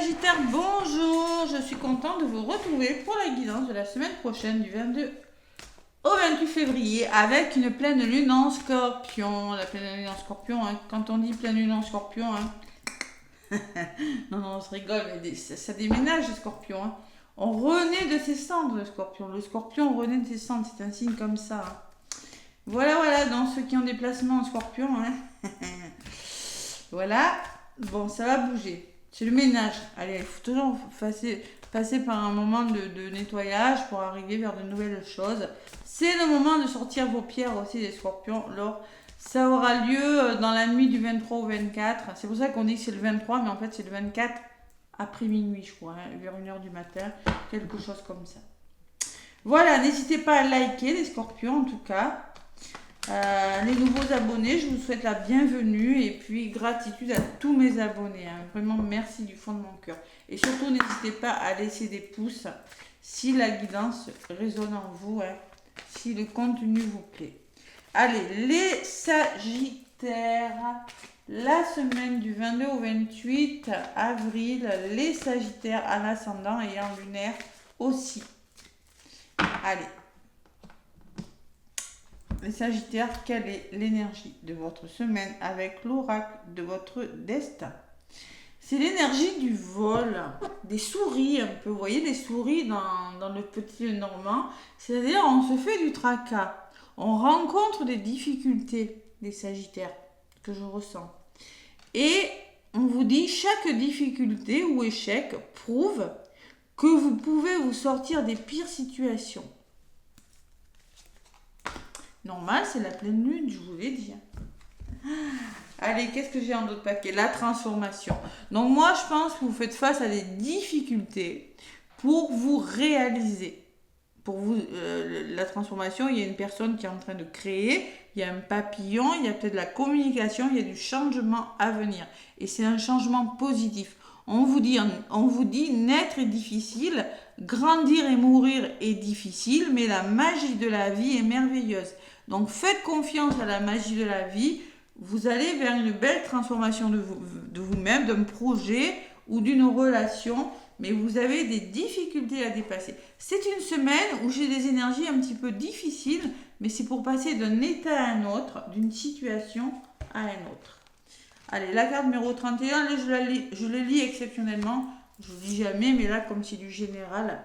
Sagittaire, bonjour, je suis contente de vous retrouver pour la guidance de la semaine prochaine du 22 au 28 février avec une pleine lune en Scorpion. La pleine lune en Scorpion, hein, quand on dit pleine lune en Scorpion, hein. non, on se rigole, mais ça déménage le Scorpion. Hein. On renaît de ses cendres, le Scorpion. Le Scorpion renaît de ses cendres, c'est un signe comme ça. Hein. Voilà, dans ceux qui ont des placements en Scorpion. Hein. Voilà, bon, ça va bouger. C'est le ménage. Allez, il faut toujours passer par un moment de nettoyage pour arriver vers de nouvelles choses. C'est le moment de sortir vos pierres aussi des Scorpions. Alors, ça aura lieu dans la nuit du 23 au 24. C'est pour ça qu'on dit que c'est le 23, mais en fait, c'est le 24 après minuit, je crois, hein, vers 1h du matin. Quelque chose comme ça. Voilà, n'hésitez pas à liker les Scorpions en tout cas. Les nouveaux abonnés, je vous souhaite la bienvenue et puis gratitude à tous mes abonnés. Hein. Vraiment, merci du fond de mon cœur. Et surtout, n'hésitez pas à laisser des pouces si la guidance résonne en vous, hein, si le contenu vous plaît. Allez, les Sagittaires, la semaine du 22 au 28 avril, les Sagittaires en ascendant et en lunaire aussi. Allez. Les Sagittaires, quelle est l'énergie de votre semaine avec l'oracle de votre destin? C'est l'énergie du vol, des souris un peu. Vous voyez les souris dans le petit Normand. C'est-à-dire on se fait du tracas. On rencontre des difficultés, les Sagittaires, que je ressens. Et on vous dit chaque difficulté ou échec prouve que vous pouvez vous sortir des pires situations. Normal, c'est la pleine lune, je vous l'ai dit. Allez, qu'est-ce que j'ai en d'autres paquets? La transformation. Donc moi, je pense que vous faites face à des difficultés pour vous réaliser. Pour vous, la transformation, il y a une personne qui est en train de créer, il y a un papillon, il y a peut-être de la communication, il y a du changement à venir. Et c'est un changement positif. On vous dit naître est difficile, grandir et mourir est difficile, mais la magie de la vie est merveilleuse. Donc faites confiance à la magie de la vie, vous allez vers une belle transformation de vous-même, d'un projet ou d'une relation, mais vous avez des difficultés à dépasser. C'est une semaine où j'ai des énergies un petit peu difficiles, mais c'est pour passer d'un état à un autre, d'une situation à un autre. Allez, la carte numéro 31, là, je le lis exceptionnellement, je ne le lis jamais, mais là comme c'est du général.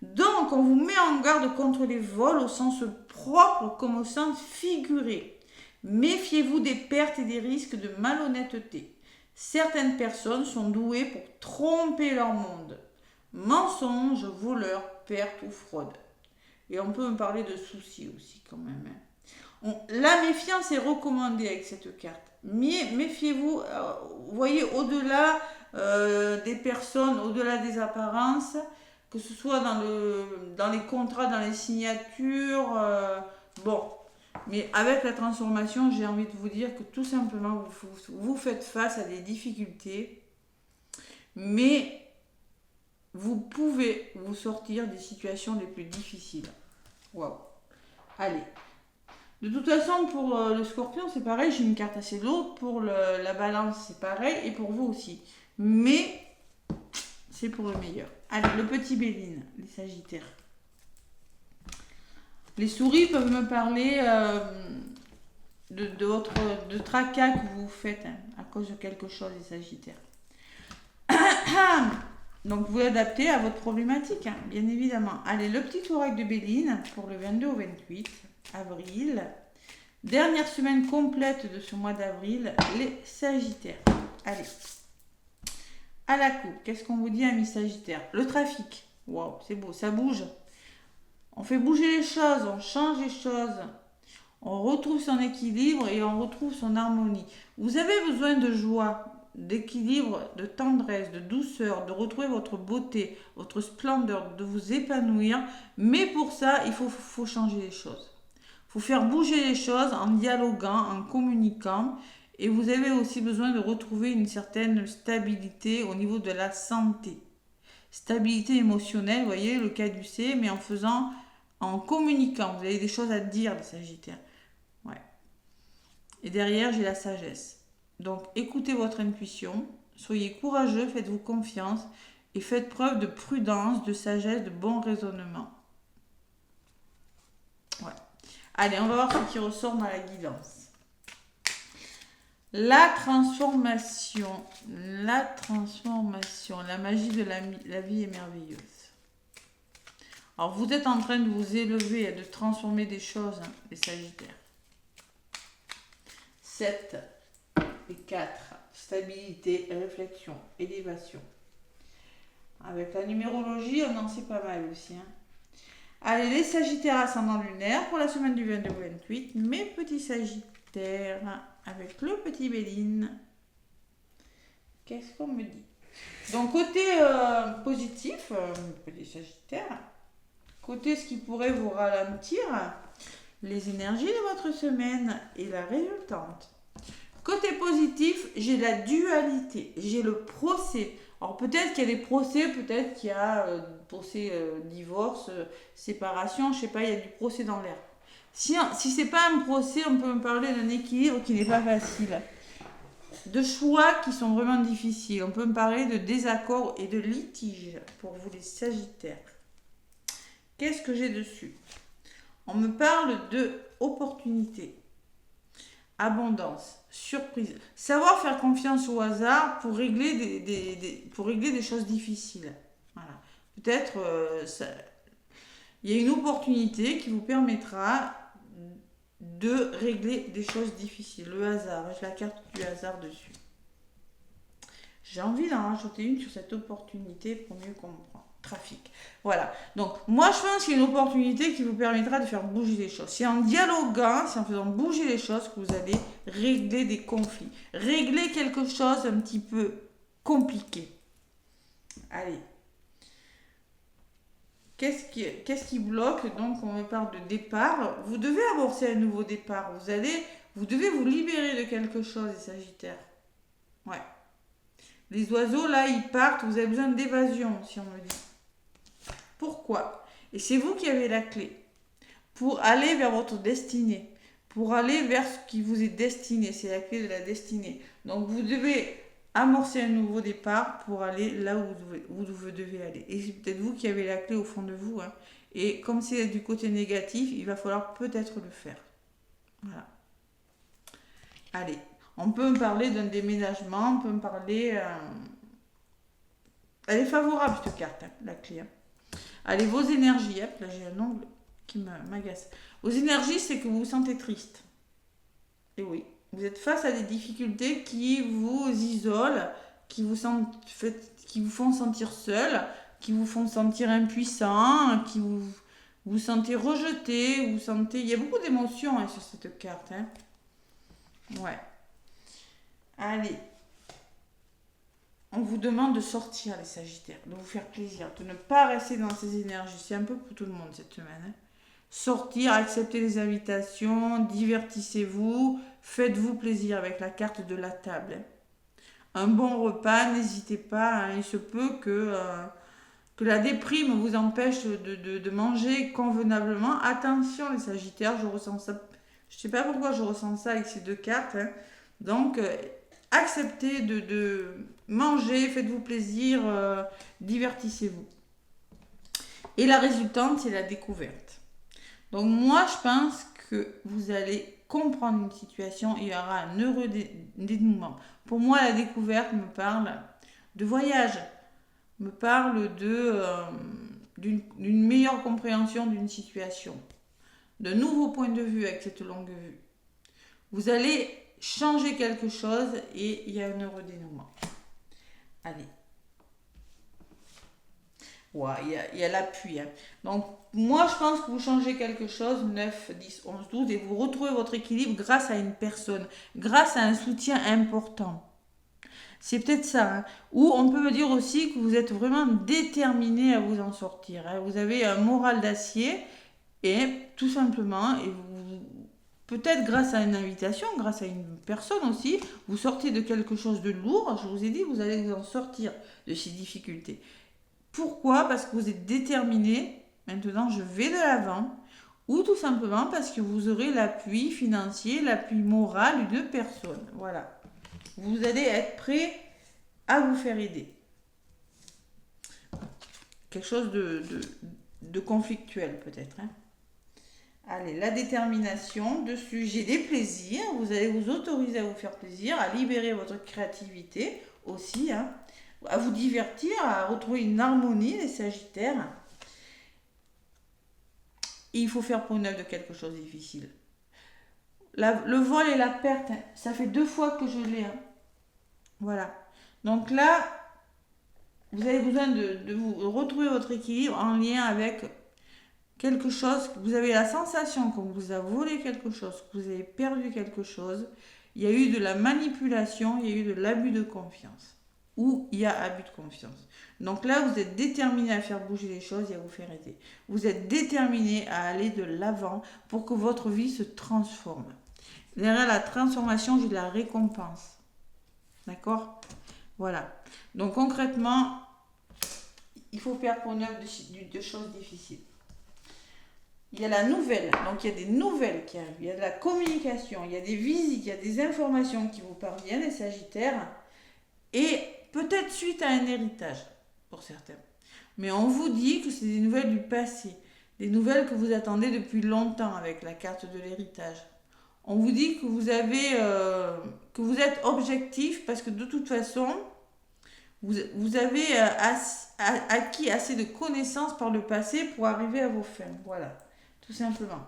Donc, on vous met en garde contre les vols au sens propre comme au sens figuré. Méfiez-vous des pertes et des risques de malhonnêteté. Certaines personnes sont douées pour tromper leur monde. Mensonges, voleurs, pertes ou fraude. Et on peut me parler de soucis aussi quand même. La méfiance est recommandée avec cette carte. Méfiez-vous, voyez au-delà des personnes, au-delà des apparences, que ce soit dans les contrats, dans les signatures, mais avec la transformation, j'ai envie de vous dire que tout simplement, vous faites face à des difficultés, mais vous pouvez vous sortir des situations les plus difficiles. Waouh! Allez! De toute façon, pour le Scorpion, c'est pareil, j'ai une carte assez lourde. Pour la Balance, c'est pareil, et pour vous aussi. Mais c'est pour le meilleur. Allez, le petit Béline, les Sagittaires. Les souris peuvent me parler de tracas que vous faites à cause de quelque chose, les Sagittaires. Donc, vous l'adaptez à votre problématique, bien évidemment. Allez, le petit oracle de Béline pour le 22 au 28 avril. Dernière semaine complète de ce mois d'avril, les Sagittaires. Allez. À la coupe, qu'est-ce qu'on vous dit, amis Sagittaires? Le trafic. Waouh, c'est beau, ça bouge. On fait bouger les choses, on change les choses. On retrouve son équilibre et on retrouve son harmonie. Vous avez besoin de joie, d'équilibre, de tendresse, de douceur, de retrouver votre beauté, votre splendeur, de vous épanouir. Mais pour ça, il faut changer les choses. Il faut faire bouger les choses en dialoguant, en communiquant. Et vous avez aussi besoin de retrouver une certaine stabilité au niveau de la santé. Stabilité émotionnelle, vous voyez, le caducée, mais en communiquant. Vous avez des choses à dire, les Sagittaires. Ouais. Et derrière, j'ai la sagesse. Donc, écoutez votre intuition, Soyez courageux, faites-vous confiance et faites preuve de prudence, de sagesse, de bon raisonnement. Ouais. Allez, on va voir ce qui ressort dans la guidance. La transformation, la magie de la vie est merveilleuse. Alors, vous êtes en train de vous élever et de transformer des choses, hein, les Sagittaires. 7 et 4, stabilité, réflexion, élévation. Avec la numérologie, on en sait pas mal aussi. Hein. Allez, les Sagittaires ascendant lunaire pour la semaine du 22 au 28. Mes petits Sagittaires avec le petit Béline. Qu'est-ce qu'on me dit? Donc, côté positif, petit Sagittaire, côté ce qui pourrait vous ralentir, les énergies de votre semaine et la résultante. Côté positif, j'ai la dualité, j'ai le procès. Alors peut-être qu'il y a des procès, peut-être qu'il y a procès divorce, séparation, je sais pas, il y a du procès dans l'air. Si c'est pas un procès, on peut me parler d'un équilibre qui n'est pas facile. De choix qui sont vraiment difficiles. On peut me parler de désaccords et de litiges pour vous les Sagittaires. Qu'est-ce que j'ai dessus? On me parle de opportunité, abondance, surprise. Savoir faire confiance au hasard pour régler des choses difficiles. Voilà. Peut-être il y a une opportunité qui vous permettra de régler des choses difficiles. Le hasard, j'ai la carte du hasard dessus. J'ai envie d'en rajouter une sur cette opportunité pour mieux comprendre. Trafic. Voilà. Donc, moi, je pense qu'il y a une opportunité qui vous permettra de faire bouger les choses. C'est en dialoguant, c'est en faisant bouger les choses que vous allez régler des conflits. Régler quelque chose un petit peu compliqué. Allez. Qu'est-ce qui bloque? Donc, on me parle de départ. Vous devez amorcer un nouveau départ. Vous devez vous libérer de quelque chose, les Sagittaires. Ouais. Les oiseaux, là, ils partent. Vous avez besoin d'évasion, si on me dit. Pourquoi? Et c'est vous qui avez la clé pour aller vers votre destinée, pour aller vers ce qui vous est destiné. C'est la clé de la destinée. Donc, vous devez amorcer un nouveau départ pour aller là où vous devez aller. Et c'est peut-être vous qui avez la clé au fond de vous. Hein. Et comme c'est du côté négatif, il va falloir peut-être le faire. Voilà. Allez, on peut me parler d'un déménagement, on peut me parler... Elle est favorable, cette carte, hein, la clé. Hein. Allez, vos énergies, hop, là j'ai un ongle qui m'agace. Aux énergies, c'est que vous vous sentez triste. Et oui, vous êtes face à des difficultés qui vous isolent, qui vous font sentir seul, qui vous font sentir impuissant, qui vous sentez rejeté, il y a beaucoup d'émotions hein, sur cette carte. Hein. Ouais. Allez. On vous demande de sortir les Sagittaires, de vous faire plaisir, de ne pas rester dans ces énergies. C'est un peu pour tout le monde cette semaine. Hein. Sortir, accepter les invitations, divertissez-vous, faites-vous plaisir avec la carte de la table. Hein. Un bon repas, n'hésitez pas. Hein, il se peut que la déprime vous empêche de manger convenablement. Attention les Sagittaires, je ressens ça. Je ne sais pas pourquoi je ressens ça avec ces deux cartes. Hein. Donc... acceptez de manger, faites-vous plaisir, divertissez-vous. Et la résultante, c'est la découverte. Donc moi, je pense que vous allez comprendre une situation, il y aura un heureux dénouement. Pour moi, la découverte me parle de voyage, me parle d'une meilleure compréhension d'une situation, d'un nouveau point de vue avec cette longue vue. Vous allez changer quelque chose et il y a un heureux dénouement. Allez. Ouais, il y a l'appui. Hein. Donc, moi, je pense que vous changez quelque chose, 9, 10, 11, 12, et vous retrouvez votre équilibre grâce à une personne, grâce à un soutien important. C'est peut-être ça. Hein. Ou on peut me dire aussi que vous êtes vraiment déterminé à vous en sortir. Hein. Vous avez un moral d'acier et tout simplement, et peut-être grâce à une invitation, grâce à une personne aussi, vous sortez de quelque chose de lourd. Je vous ai dit, vous allez vous en sortir de ces difficultés. Pourquoi? Parce que vous êtes déterminé. Maintenant, je vais de l'avant. Ou tout simplement parce que vous aurez l'appui financier, l'appui moral d'une personne. Voilà. Vous allez être prêt à vous faire aider. Quelque chose de conflictuel peut-être. Hein. Allez, la détermination dessus, j'ai des plaisirs. Vous allez vous autoriser à vous faire plaisir, à libérer votre créativité aussi, hein, à vous divertir, à retrouver une harmonie, les Sagittaires. Et il faut faire preuve de quelque chose de difficile. Le vol et la perte, hein, ça fait 2 fois que je l'ai. Hein. Voilà. Donc là, vous avez besoin de vous retrouver votre équilibre en lien avec quelque chose, que vous avez la sensation qu'on vous a volé quelque chose, que vous avez perdu quelque chose. Il y a eu de la manipulation, il y a eu de l'abus de confiance. Ou il y a abus de confiance. Donc là, vous êtes déterminé à faire bouger les choses et à vous faire aider. Vous êtes déterminé à aller de l'avant pour que votre vie se transforme. Derrière la transformation, j'ai de la récompense. D'accord ? Voilà. Donc concrètement, il faut faire preuve de choses difficiles. Il y a la nouvelle, donc il y a des nouvelles qui arrivent, il y a de la communication, il y a des visites, il y a des informations qui vous parviennent, les Sagittaires, et peut-être suite à un héritage, pour certains. Mais on vous dit que c'est des nouvelles du passé, des nouvelles que vous attendez depuis longtemps avec la carte de l'héritage. On vous dit que vous êtes objectif parce que de toute façon, vous avez acquis assez de connaissances par le passé pour arriver à vos fins. Voilà, tout simplement.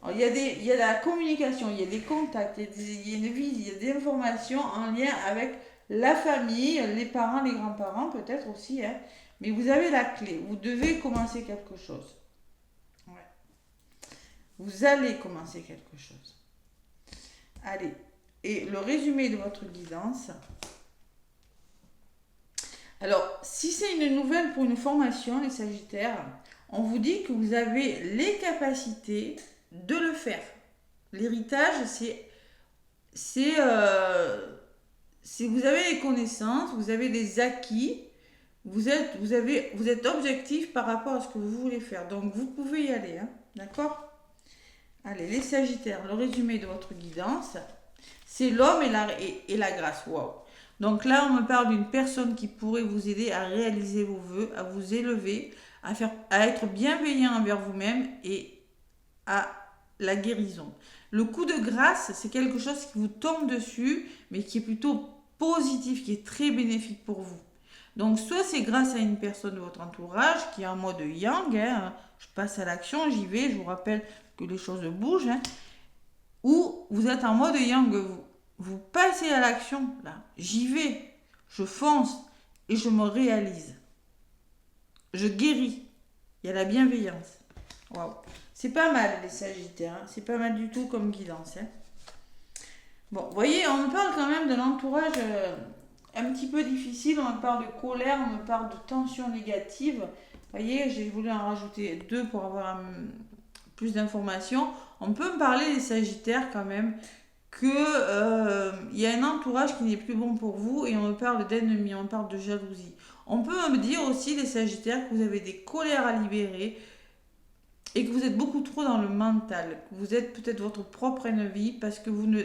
Alors, il y a la communication, il y a des contacts, il y a une visite, il y a des informations en lien avec la famille, les parents, les grands-parents peut-être aussi. Hein. Mais vous avez la clé, vous devez commencer quelque chose. Ouais. Vous allez commencer quelque chose. Allez, et le résumé de votre guidance. Alors, si c'est une nouvelle pour une formation, les Sagittaires, on vous dit que vous avez les capacités de le faire. L'héritage, c'est vous avez les connaissances, vous avez des acquis, vous êtes objectif par rapport à ce que vous voulez faire. Donc, vous pouvez y aller, hein, d'accord ? Allez, les Sagittaires, le résumé de votre guidance, c'est l'homme et la grâce. Waouh! Donc là, on me parle d'une personne qui pourrait vous aider à réaliser vos vœux, à vous élever, à être bienveillant envers vous-même et à la guérison. Le coup de grâce, c'est quelque chose qui vous tombe dessus, mais qui est plutôt positif, qui est très bénéfique pour vous. Donc, soit c'est grâce à une personne de votre entourage qui est en mode yang, hein, je passe à l'action, j'y vais, je vous rappelle que les choses bougent, hein, ou vous êtes en mode yang, vous passez à l'action, là, j'y vais, je fonce et je me réalise. Je guéris. Il y a la bienveillance. Waouh. C'est pas mal, les Sagittaires, hein, c'est pas mal du tout comme guidance. Hein. Bon, vous voyez, on me parle quand même de l'entourage un petit peu difficile, on me parle de colère, on me parle de tension négative. Vous voyez, j'ai voulu en rajouter 2 pour avoir plus d'informations. On peut me parler des Sagittaires quand même, qu'il y a un entourage qui n'est plus bon pour vous et on me parle d'ennemis, on me parle de jalousie. On peut me dire aussi, les Sagittaires, que vous avez des colères à libérer et que vous êtes beaucoup trop dans le mental, que vous êtes peut-être votre propre ennemi parce que vous ne...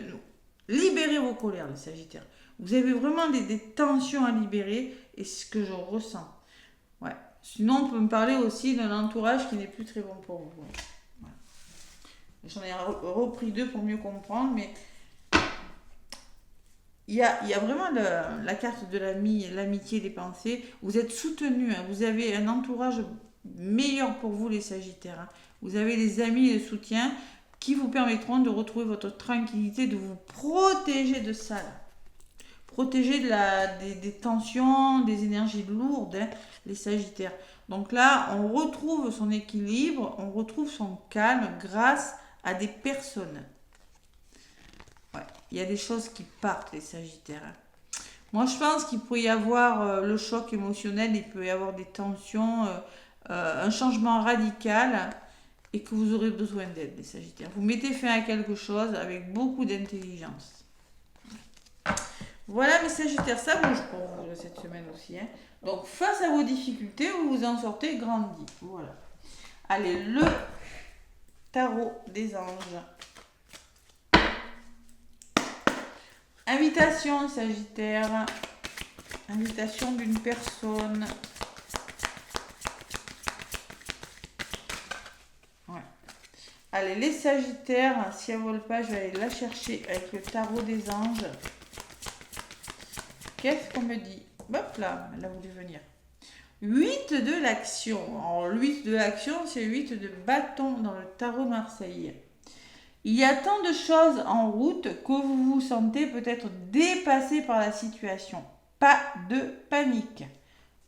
Libérez vos colères, les Sagittaires. Vous avez vraiment des tensions à libérer et c'est ce que je ressens. Ouais. Sinon, on peut me parler aussi d'un entourage qui n'est plus très bon pour vous. Ouais. J'en ai repris 2 pour mieux comprendre, mais il y a vraiment la carte de l'amitié des pensées. Vous êtes soutenu, hein. Vous avez un entourage meilleur pour vous, les Sagittaires. Hein. Vous avez des amis et de soutien qui vous permettront de retrouver votre tranquillité, de vous protéger de ça. Là. Protéger des tensions, des énergies lourdes, hein, les Sagittaires. Donc là, on retrouve son équilibre, on retrouve son calme grâce à des personnes. Ouais, il y a des choses qui partent, les Sagittaires. Hein. Moi, je pense qu'il peut y avoir le choc émotionnel, il peut y avoir des tensions, un changement radical et que vous aurez besoin d'aide, les Sagittaires. Vous mettez fin à quelque chose avec beaucoup d'intelligence. Voilà, mes Sagittaires, ça bouge pour vous cette semaine aussi. Hein. Donc, face à vos difficultés, vous vous en sortez grandi. Voilà. Allez, le tarot des anges. Invitation, Sagittaire. Invitation d'une personne. Ouais. Allez, les Sagittaires, si elle ne vole pas, je vais aller la chercher avec le tarot des anges. Qu'est-ce qu'on me dit? Hop là, elle a voulu venir. 8 de l'action. Alors, 8 de l'action, c'est 8 de bâton dans le tarot marseillais. Il y a tant de choses en route que vous vous sentez peut-être dépassé par la situation. Pas de panique.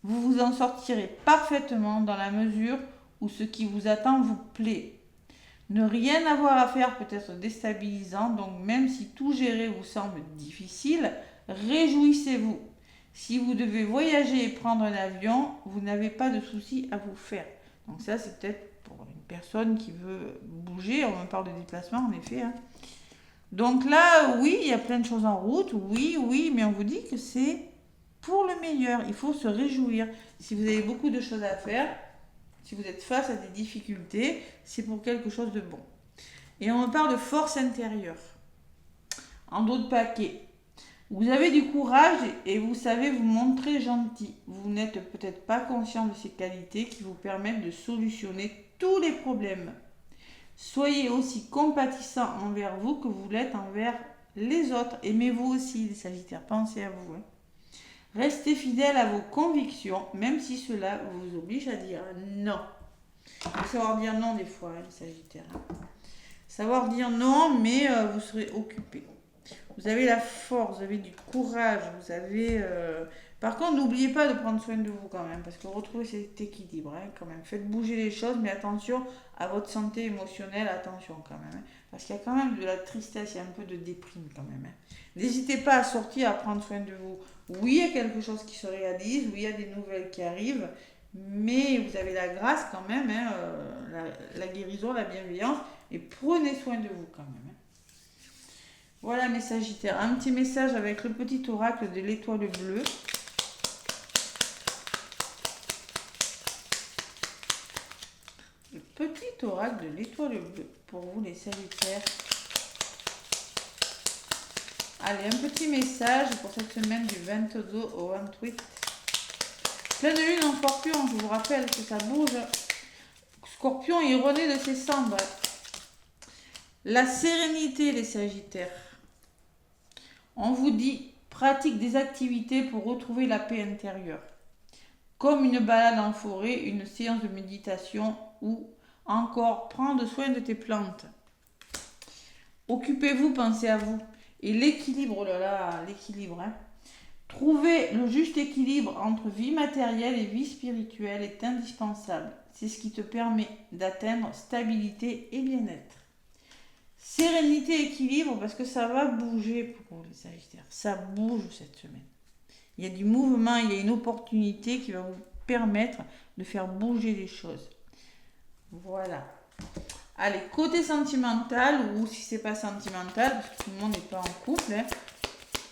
Vous vous en sortirez parfaitement dans la mesure où ce qui vous attend vous plaît. Ne rien avoir à faire peut être déstabilisant, donc même si tout gérer vous semble difficile, réjouissez-vous. Si vous devez voyager et prendre un avion, vous n'avez pas de soucis à vous faire. Donc ça, c'est peut-être pour une personne qui veut bouger. On me parle de déplacement, en effet. Hein. Donc là, oui, il y a plein de choses en route. Oui, mais on vous dit que c'est pour le meilleur. Il faut se réjouir. Si vous avez beaucoup de choses à faire, si vous êtes face à des difficultés, c'est pour quelque chose de bon. Et on me parle de force intérieure. En d'autres paquets. Vous avez du courage et vous savez vous montrer gentil. Vous n'êtes peut-être pas conscient de ces qualités qui vous permettent de solutionner tous les problèmes. Soyez aussi compatissant envers vous que vous l'êtes envers les autres. Aimez-vous aussi, les Sagittaires, pensez à vous. Hein. Restez fidèle à vos convictions, même si cela vous oblige à dire non. Il faut savoir dire non des fois, hein, les Sagittaires. Hein. Savoir dire non, mais vous serez occupé. Vous avez la force, vous avez du courage, vous avez... Par contre, n'oubliez pas de prendre soin de vous quand même, parce que retrouvez cet équilibre hein, quand même. Faites bouger les choses, mais attention à votre santé émotionnelle, attention quand même. Hein, parce qu'il y a quand même de la tristesse, il y a un peu de déprime quand même. Hein. N'hésitez pas à sortir, à prendre soin de vous. Oui, il y a quelque chose qui se réalise, oui, il y a des nouvelles qui arrivent, mais vous avez la grâce quand même, hein, la guérison, la bienveillance, et prenez soin de vous quand même. Hein. Voilà mes Sagittaires, un petit message avec le petit oracle de l'étoile bleue. Le petit oracle de l'étoile bleue pour vous les Sagittaires. Allez, un petit message pour cette semaine du 22 au 28. Pleine de lune en Scorpion, je vous rappelle que ça bouge. Scorpion, il renaît de ses cendres. La sérénité les Sagittaires. On vous dit, pratique des activités pour retrouver la paix intérieure. Comme une balade en forêt, une séance de méditation ou encore prendre soin de tes plantes. Occupez-vous, pensez à vous. Et l'équilibre, oh là là, l'équilibre. Hein. Trouver le juste équilibre entre vie matérielle et vie spirituelle est indispensable. C'est ce qui te permet d'atteindre stabilité et bien-être. Sérénité, équilibre, parce que ça va bouger pour les Sagittaires. Ça bouge cette semaine. Il y a du mouvement, il y a une opportunité qui va vous permettre de faire bouger les choses. Voilà. Allez, côté sentimental, ou si c'est pas sentimental, parce que tout le monde n'est pas en couple, hein,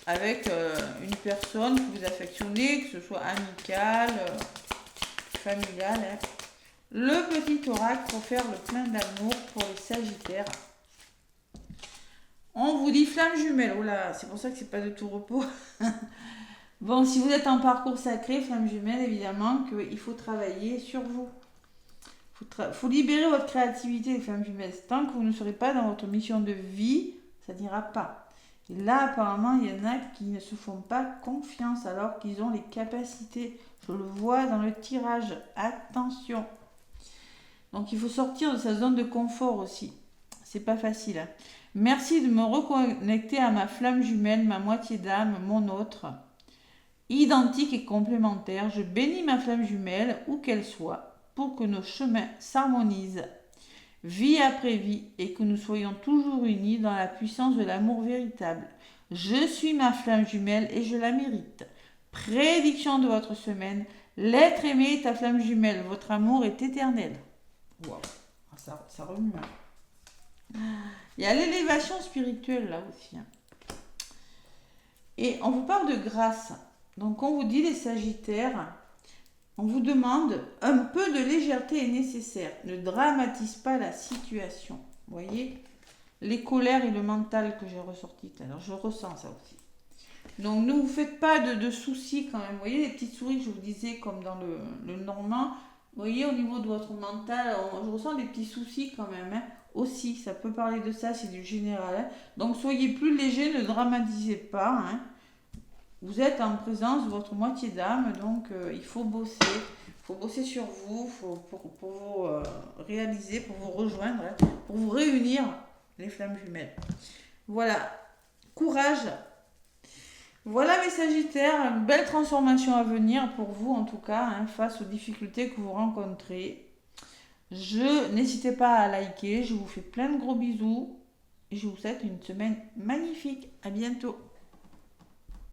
avec une personne que vous affectionnez, que ce soit amical, familial. Hein. Le petit oracle pour faire le plein d'amour pour les Sagittaires. On vous dit flamme jumelle. Oh là, c'est pour ça que c'est pas de tout repos. Bon, si vous êtes en parcours sacré, flamme jumelle, évidemment qu'il faut travailler sur vous. Faut libérer votre créativité, les flammes jumelles. Tant que vous ne serez pas dans votre mission de vie, ça n'ira pas. Et là, apparemment, il y en a qui ne se font pas confiance alors qu'ils ont les capacités. Je le vois dans le tirage. Attention. Donc, il faut sortir de sa zone de confort aussi. C'est pas facile. Hein. Merci de me reconnecter à ma flamme jumelle, ma moitié d'âme, mon autre. Identique et complémentaire, je bénis ma flamme jumelle, où qu'elle soit, pour que nos chemins s'harmonisent, vie après vie, et que nous soyons toujours unis dans la puissance de l'amour véritable. Je suis ma flamme jumelle et je la mérite. Prédiction de votre semaine, l'être aimé est ta flamme jumelle, votre amour est éternel. Waouh, ça remue. Il y a l'élévation spirituelle là aussi. Hein. Et on vous parle de grâce. Donc on vous dit les Sagittaires, on vous demande un peu de légèreté est nécessaire. Ne dramatise pas la situation. Vous voyez, les colères et le mental que j'ai ressorti tout à l'heure, je ressens ça aussi. Donc ne vous faites pas de soucis quand même. Vous voyez les petites souris que je vous disais comme dans le normand. Vous voyez au niveau de votre mental, je ressens des petits soucis quand même. Hein. Aussi, ça peut parler de ça, c'est du général. Hein. Donc soyez plus léger, ne dramatisez pas. Hein. Vous êtes en présence de votre moitié d'âme, donc il faut bosser. Il faut bosser sur vous pour vous réaliser, pour vous rejoindre, hein, pour vous réunir les flammes jumelles. Voilà, courage. Voilà mes Sagittaires, une belle transformation à venir pour vous en tout cas, hein, face aux difficultés que vous rencontrez. N'hésitez pas à liker, je vous fais plein de gros bisous et je vous souhaite une semaine magnifique. À bientôt.